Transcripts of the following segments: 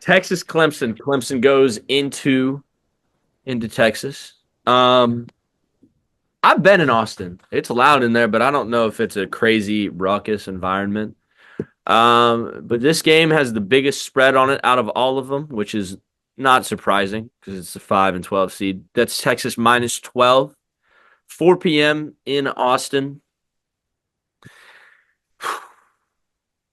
Texas Clemson. Clemson goes into Texas. Um, I've been in Austin. It's loud in there, but I don't know if it's a crazy raucous environment. But this game has the biggest spread on it out of all of them, which is not surprising because it's a 5 and 12 seed. That's Texas minus 12, 4 p.m. in Austin.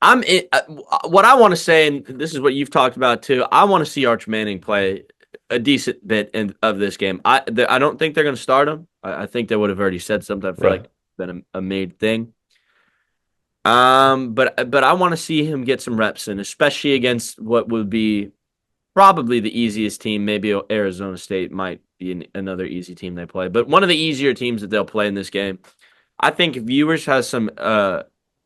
What I want to say, and this is what you've talked about too. I want to see Arch Manning play a decent bit of this game. I don't think they're going to start him. I think they would have already said something. I feel like Right. it's been a made thing. But I want to see him get some reps in, especially against what would be probably the easiest team. Maybe Arizona State might be another easy team they play, but one of the easier teams that they'll play in this game. I think if viewers has some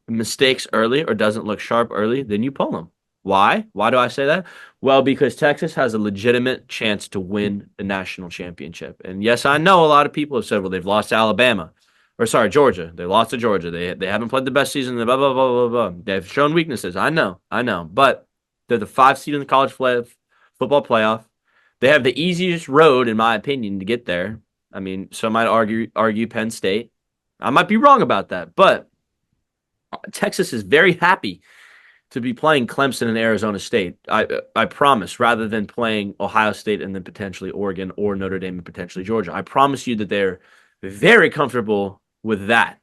mistakes early or doesn't look sharp early, then you pull them. Why? Why do I say that? Well, because Texas has a legitimate chance to win the national championship. And yes, I know a lot of people have said, well, they've lost to Alabama. Or sorry, Georgia. They lost to Georgia. They haven't played the best season. Blah blah blah blah blah. They've shown weaknesses. I know. But they're the 5 seed in the football playoff. They have the easiest road, in my opinion, to get there. I mean, some might argue Penn State. I might be wrong about that, but Texas is very happy to be playing Clemson and Arizona State. I promise, rather than playing Ohio State and then potentially Oregon or Notre Dame and potentially Georgia. I promise you that they're very comfortable with that.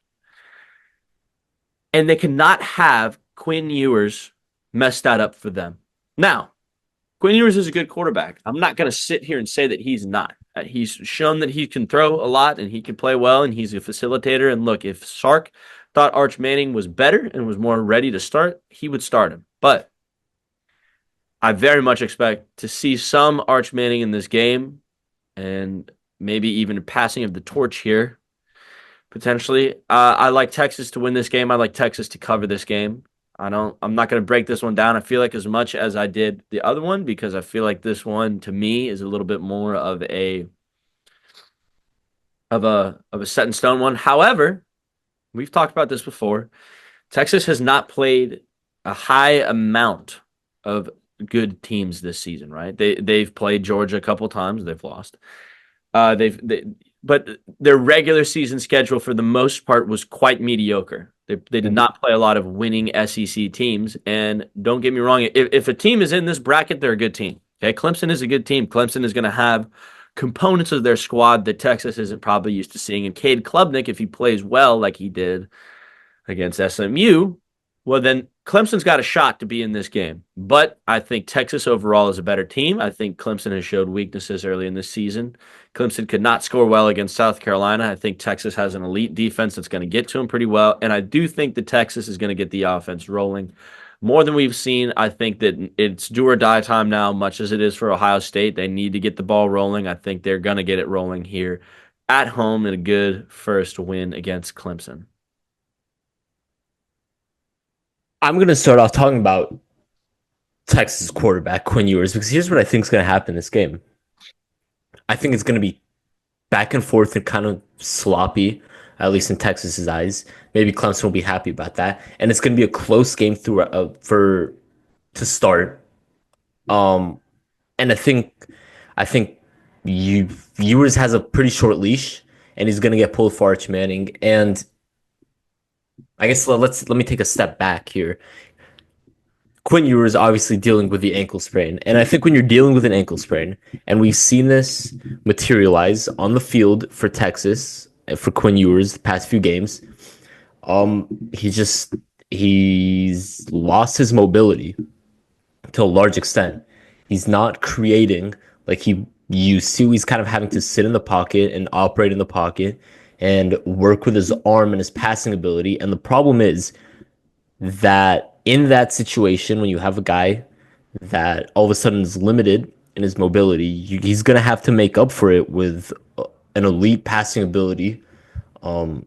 And they cannot have Quinn Ewers mess that up for them. Now, Quinn Ewers is a good quarterback. I'm not going to sit here and say that he's not. He's shown that he can throw a lot and he can play well and he's a facilitator. And look, if Sark thought Arch Manning was better and was more ready to start, he would start him. But I very much expect to see some Arch Manning in this game and maybe even a passing of the torch here, potentially. I like Texas to win this game. I like Texas to cover this game. I'm not going to break this one down. I feel like as much as I did the other one because I feel like this one to me is a little bit more of a set in stone one. However, we've talked about this before. Texas has not played a high amount of good teams this season, right? They've played Georgia a couple times, they've lost. But their regular season schedule for the most part was quite mediocre. They did Mhm. not play a lot of winning SEC teams. And don't get me wrong, if a team is in this bracket, they're a good team. Okay, Clemson is a good team. Clemson is going to have components of their squad that Texas isn't probably used to seeing. And Cade Klubnik, if he plays well like he did against SMU, well, then Clemson's got a shot to be in this game. But I think Texas overall is a better team. I think Clemson has showed weaknesses early in this season. Clemson could not score well against South Carolina. I think Texas has an elite defense that's going to get to them pretty well. And I do think that Texas is going to get the offense rolling more than we've seen. I think that it's do or die time now, much as it is for Ohio State. They need to get the ball rolling. I think they're going to get it rolling here at home in a good first win against Clemson. I'm going to start off talking about Texas quarterback Quinn Ewers because here's what I think is going to happen in this game. I think it's going to be back and forth and kind of sloppy, at least in Texas's eyes. Maybe Clemson will be happy about that, and it's going to be a close game through for to start. Um, and I think Ewers has a pretty short leash, and he's going to get pulled for Arch Manning. And I guess let me take a step back here. Quinn Ewers obviously dealing with the ankle sprain. And I think when you're dealing with an ankle sprain, and we've seen this materialize on the field for Texas, for Quinn Ewers the past few games, he's lost his mobility to a large extent. He's not creating like he used to. He's kind of having to sit in the pocket and operate in the pocket and work with his arm and his passing ability. And the problem is that in that situation, when you have a guy that all of a sudden is limited in his mobility, he's going to have to make up for it with an elite passing ability. Um,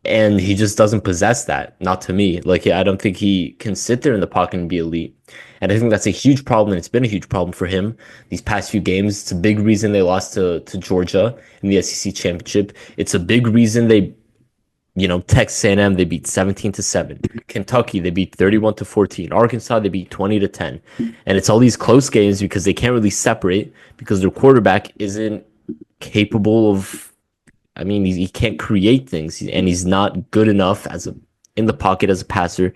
and he just doesn't possess that. Not to me. Like, I don't think he can sit there in the pocket and be elite. And I think that's a huge problem, and it's been a huge problem for him these past few games. It's a big reason they lost to Georgia in the SEC championship. It's a big reason they Texas A&M they beat 17-7. Kentucky they beat 31-14. Arkansas they beat 20-10. And it's all these close games because they can't really separate because their quarterback isn't capable of. I mean, he can't create things, and he's not good enough in the pocket as a passer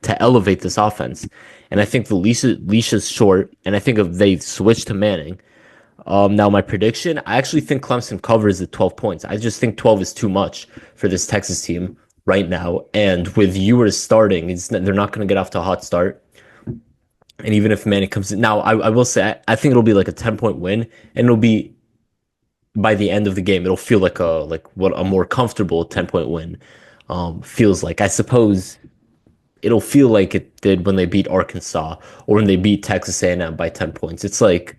to elevate this offense. And I think the leash is short, and I think if they switch to Manning. Now my prediction, I actually think Clemson covers at 12 points. I just think 12 is too much for this Texas team right now. And with Ewers starting, they're not going to get off to a hot start. And even if Manning comes in, now I will say I think it'll be like a 10-point win, and it'll be by the end of the game, it'll feel like what a more comfortable 10-point win feels like. I suppose it'll feel like it did when they beat Arkansas or when they beat Texas A&M by 10 points. It's like,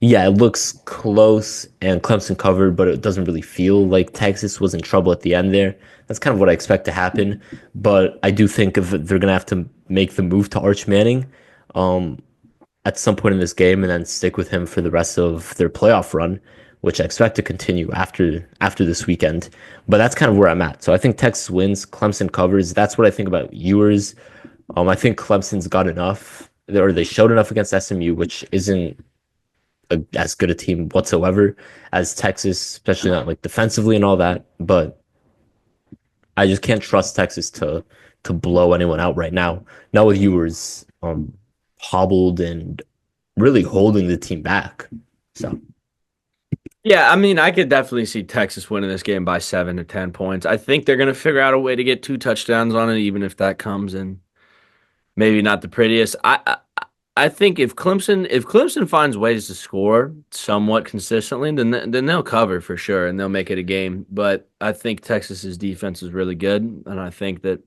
yeah, it looks close and Clemson covered, but it doesn't really feel like Texas was in trouble at the end there. That's kind of what I expect to happen. But I do think if they're going to have to make the move to Arch Manning um, at some point in this game and then stick with him for the rest of their playoff run, which I expect to continue after this weekend. But that's kind of where I'm at. So I think Texas wins, Clemson covers. That's what I think about Ewers. I think Clemson's got enough, or they showed enough against SMU, which isn't as good a team whatsoever as Texas, especially not like defensively and all that. But I just can't trust Texas to blow anyone out right now. Not with Ewers hobbled and really holding the team back. So Yeah, I mean, I could definitely see Texas winning this game by 7 to 10 points. I think they're going to figure out a way to get 2 touchdowns on it, even if that comes in maybe not the prettiest. I think if Clemson finds ways to score somewhat consistently, then they'll cover for sure and they'll make it a game. But I think Texas's defense is really good, and I think that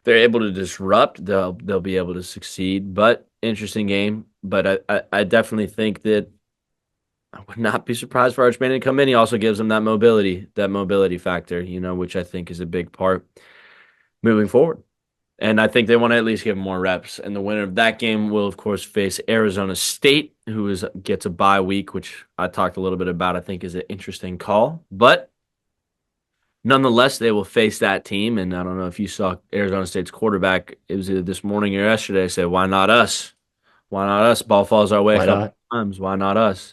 they're able to disrupt. They'll be able to succeed. But interesting game. But I definitely think that I would not be surprised for Arch Manning to come in. He also gives them that mobility factor, which I think is a big part moving forward. And I think they want to at least give him more reps. And the winner of that game will, of course, face Arizona State, gets a bye week, which I talked a little bit about. I think is an interesting call, but nonetheless, they will face that team. And I don't know if you saw Arizona State's quarterback. It was either this morning or yesterday. Say, why not us? Why not us? Ball falls our way a why couple not? times. Why not us?